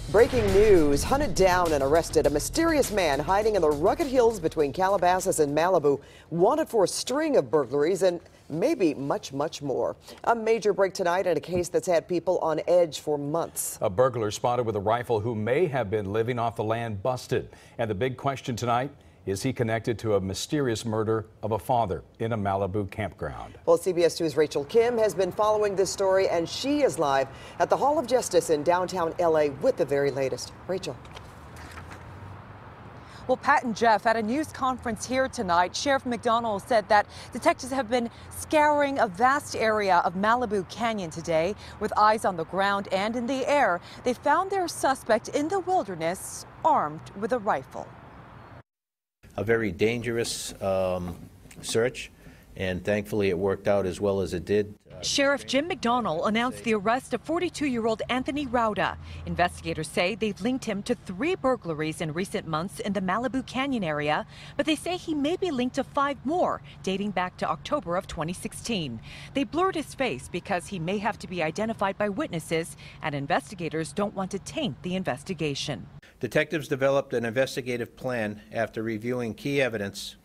Breaking news, hunted down and arrested a mysterious man hiding in the rugged hills between Calabasas and Malibu, wanted for a string of burglaries and maybe much, much more. A major break tonight in a case that's had people on edge for months. A burglar spotted with a rifle who may have been living off the land busted. And the big question tonight, is he connected to a mysterious murder of a father in a Malibu campground? Well, CBS 2's Rachel Kim has been following this story, and she is live at the Hall of Justice in downtown LA with the very latest. Rachel. Well, Pat and Jeff, at a news conference here tonight, Sheriff McDonald said that detectives have been scouring a vast area of Malibu Canyon today with eyes on the ground and in the air. They found their suspect in the wilderness armed with a rifle. A very dangerous search, and thankfully it worked out as well as it did. Sheriff Jim McDonnell announced the arrest of 42-year-old Anthony Rauda. Investigators say they've linked him to 3 burglaries in recent months in the Malibu Canyon area, but they say he may be linked to 5 more, dating back to October of 2016. They blurred his face because he may have to be identified by witnesses, and investigators don't want to taint the investigation. Detectives developed an investigative plan after reviewing key evidence,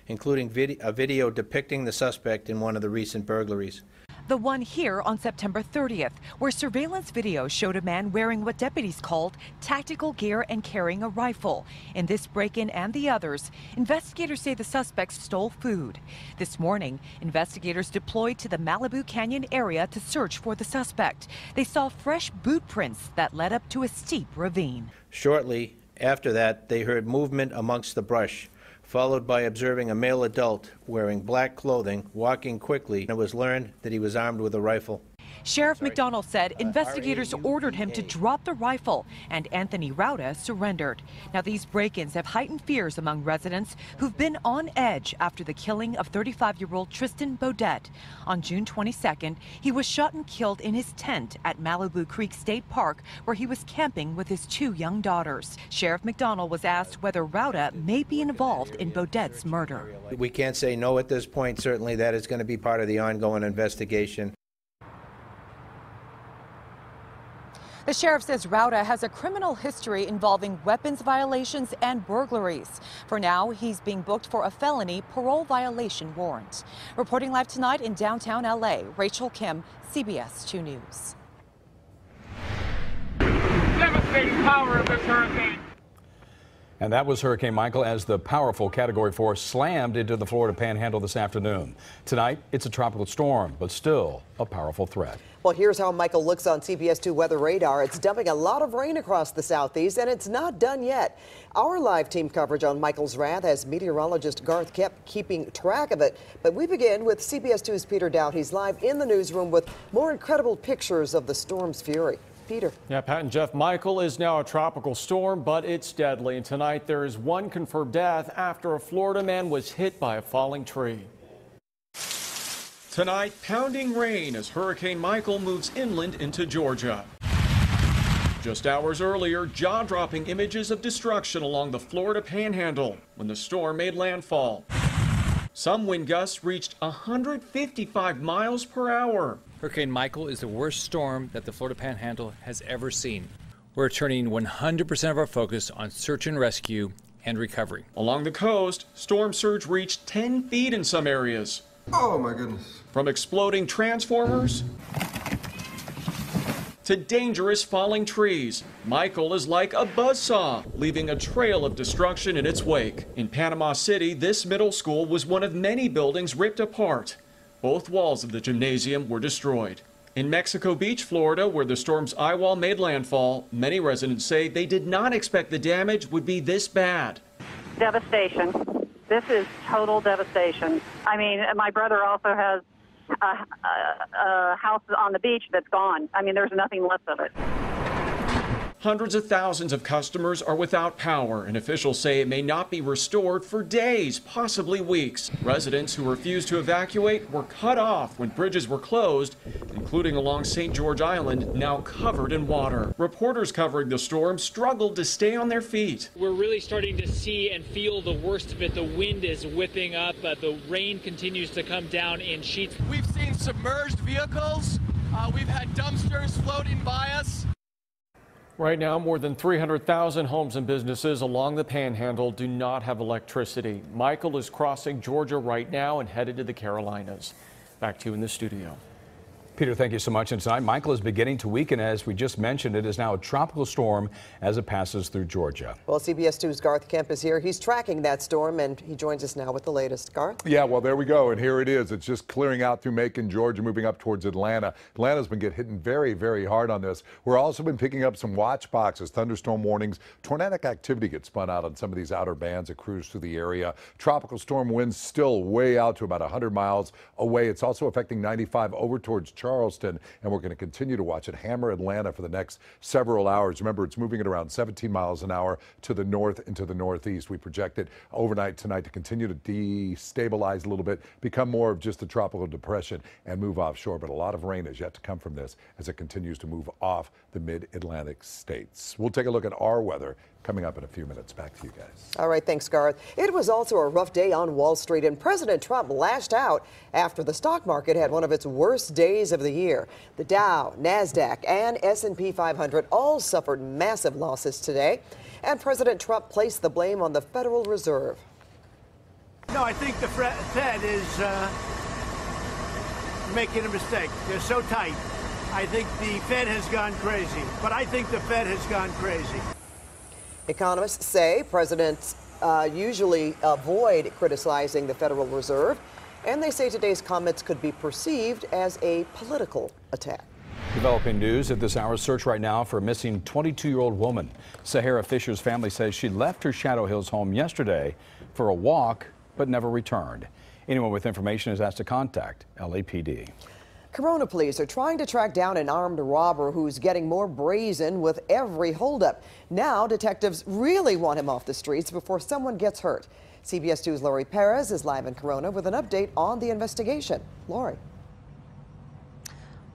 including a video depicting the suspect in one of the recent burglaries. The one here on September 30th, where surveillance video showed a man wearing what deputies called tactical gear and carrying a rifle. In this break-in and the others, investigators say the suspects stole food. This morning, investigators deployed to the Malibu Canyon area to search for the suspect. They saw fresh boot prints that led up to a steep ravine. Shortly after that, they heard movement amongst the brush, followed by observing a male adult wearing black clothing walking quickly, and it was learned that he was armed with a rifle. Sheriff McDonnell said investigators ordered him to drop the rifle, and Anthony Rauda surrendered. Now, these break-ins have heightened fears among residents who've been on edge after the killing of 35-year-old Tristan Baudet. On June 22nd, he was shot and killed in his tent at Malibu Creek State Park, where he was camping with his 2 young daughters. Sheriff McDonnell was asked whether Rauda may be involved in Baudet's murder. We can't say no at this point. Certainly that is going to be part of the ongoing investigation. The sheriff says Rauda has a criminal history involving weapons violations and burglaries. For now, he's being booked for a felony parole violation warrant. Reporting live tonight in downtown LA, Rachel Kim, CBS 2 News. Devastating power of this hurricane. And that was Hurricane Michael as the powerful Category 4 slammed into the Florida Panhandle this afternoon. Tonight, it's a tropical storm, but still a powerful threat. Well, here's how Michael looks on CBS 2 weather radar. It's dumping a lot of rain across the southeast, and it's not done yet. Our live team coverage on Michael's wrath as meteorologist Garth kept keeping track of it. But we begin with CBS 2's Peter Dowd. He's live in the newsroom with more incredible pictures of the storm's fury. Peter. Yeah, Pat and Jeff, Michael is now a tropical storm, but it's deadly. And tonight there is one confirmed death after a Florida man was hit by a falling tree. Tonight, pounding rain as Hurricane Michael moves inland into Georgia. Just hours earlier, jaw-dropping images of destruction along the Florida Panhandle when the storm made landfall. Some wind gusts reached 155 miles per hour. Hurricane Michael is the worst storm that the Florida Panhandle has ever seen. We're turning 100% of our focus on search and rescue and recovery. Along the coast, storm surge reached 10 feet in some areas. Oh my goodness. From exploding transformers to dangerous falling trees, Michael is like a buzzsaw, leaving a trail of destruction in its wake. In Panama City, this middle school was one of many buildings ripped apart. Both walls of the gymnasium were destroyed. In Mexico Beach, Florida, where the storm's eye wall made landfall, many residents say they did not expect the damage would be this bad. Devastation. This is total devastation. I mean, my brother also has a house on the beach that's gone. I mean, there's nothing left of it. Hundreds of thousands of customers are without power, and officials say it may not be restored for days, possibly weeks. Residents who refused to evacuate were cut off when bridges were closed, including along St. George Island, now covered in water. Reporters covering the storm struggled to stay on their feet. We're really starting to see and feel the worst of it. The wind is whipping up. The rain continues to come down in sheets. We've seen submerged vehicles. We've had dumpsters floating by us. Right now, more than 300,000 homes and businesses along the Panhandle do not have electricity. Michael is crossing Georgia right now and headed to the Carolinas. Back to you in the studio. Peter, thank you so much. And tonight, Michael is beginning to weaken. As we just mentioned, it is now a tropical storm as it passes through Georgia. Well, CBS 2's Garth Kemp is here. He's tracking that storm, and he joins us now with the latest. Garth? Yeah, well, there we go. And here it is. It's just clearing out through Macon, Georgia, moving up towards Atlanta. Atlanta's been getting hit very, very hard on this. We're also been picking up some watch boxes, thunderstorm warnings. Tornadic activity gets spun out on some of these outer bands that cruise through the area. Tropical storm winds still way out to about 100 miles away. It's also affecting 95 over towards Charleston. And we're going to continue to watch it hammer Atlanta for the next several hours. Remember, it's moving at around 17 miles an hour to the north and to the northeast. We project it overnight tonight to continue to destabilize a little bit, become more of just a tropical depression and move offshore. But a lot of rain is yet to come from this as it continues to move off the mid-Atlantic states. We'll take a look at our weather coming up in a few minutes. Back to you guys. All right, thanks, Garth. It was also a rough day on Wall Street, and President Trump lashed out after the stock market had one of its worst days of the year. The Dow, NASDAQ, and S&P 500 all suffered massive losses today, and President Trump placed the blame on the Federal Reserve. No, I think the Fed is making a mistake. They're so tight. I think the Fed has gone crazy, but I think the Fed has gone crazy. Economists say presidents usually avoid criticizing the Federal Reserve, and they say today's comments could be perceived as a political attack. Developing news at this hour. Search right now for a missing 22-year-old woman. Sahara Fisher's family says she left her Shadow Hills home yesterday for a walk but never returned. Anyone with information is asked to contact LAPD. Corona police are trying to track down an armed robber who's getting more brazen with every holdup. Now detectives really want him off the streets before someone gets hurt. CBS 2's Lori Perez is live in Corona with an update on the investigation. Lori.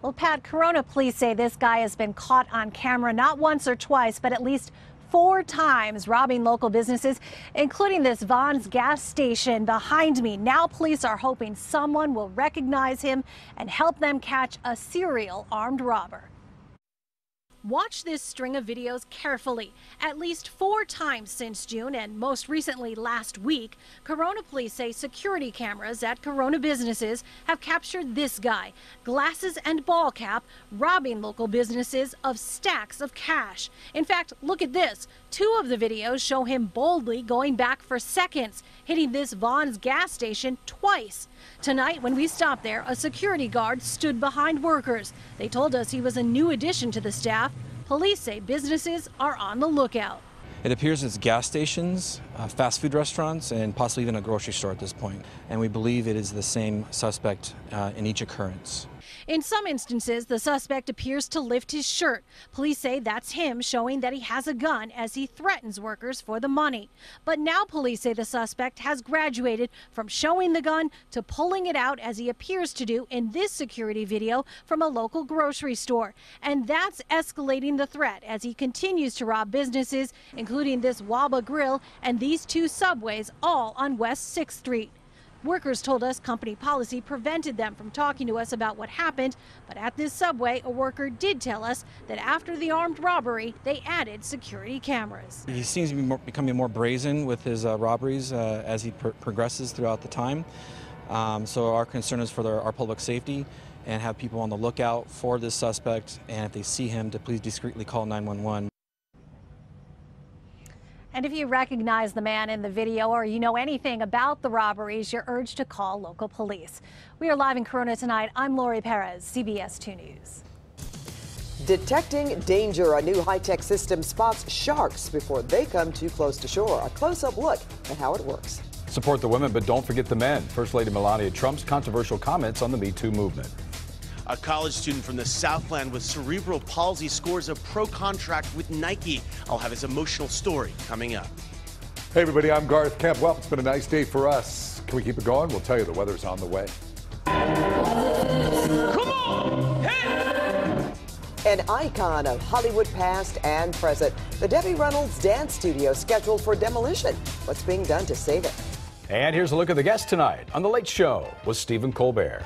Well, Pat, Corona police say this guy has been caught on camera not once or twice, but at least 4 times robbing local businesses, including this Vaughn's gas station behind me. Now police are hoping someone will recognize him and help them catch a serial armed robber. Watch this string of videos carefully. At least 4 times since June, and most recently last week, Corona police say security cameras at Corona businesses have captured this guy, glasses and ball cap, robbing local businesses of stacks of cash. In fact, look at this. 2 of the videos show him boldly going back for seconds, hitting this Vaughn's gas station twice. Tonight, when we stopped there, a security guard stood behind workers. They told us he was a new addition to the staff. Police say businesses are on the lookout. It appears it's gas stations, fast food restaurants, and possibly even a grocery store at this point. And we believe it is the same suspect in each occurrence. In some instances, the suspect appears to lift his shirt. Police say that's him showing that he has a gun as he threatens workers for the money. But now police say the suspect has graduated from showing the gun to pulling it out, as he appears to do in this security video from a local grocery store. And that's escalating the threat as he continues to rob businesses, including this Waba Grill and these 2 Subways, all on West 6th Street. Workers told us company policy prevented them from talking to us about what happened, but at this Subway, a worker did tell us that after the armed robbery, they added security cameras. He seems to be becoming more brazen with his robberies as he progresses throughout the time. So our concern is for our public safety, and have people on the lookout for this suspect, and if they see him, to please discreetly call 911. And if you recognize the man in the video or you know anything about the robberies, you're urged to call local police. We are live in Corona tonight. I'm Lori Perez, CBS 2 News. Detecting danger. A new high-tech system spots sharks before they come too close to shore. A close-up look at how it works. Support the women, but don't forget the men. First Lady Melania Trump's controversial comments on the Me Too movement. A college student from the Southland with cerebral palsy scores a pro contract with Nike. I'll have his emotional story coming up. Hey everybody, I'm Garth Kemp. Well, it's been a nice day for us. Can we keep it going? We'll tell you the weather's on the way. Come on! Hey! An icon of Hollywood past and present. The Debbie Reynolds Dance Studio scheduled for demolition. What's being done to save it? And here's a look at the guests tonight on The Late Show with Stephen Colbert.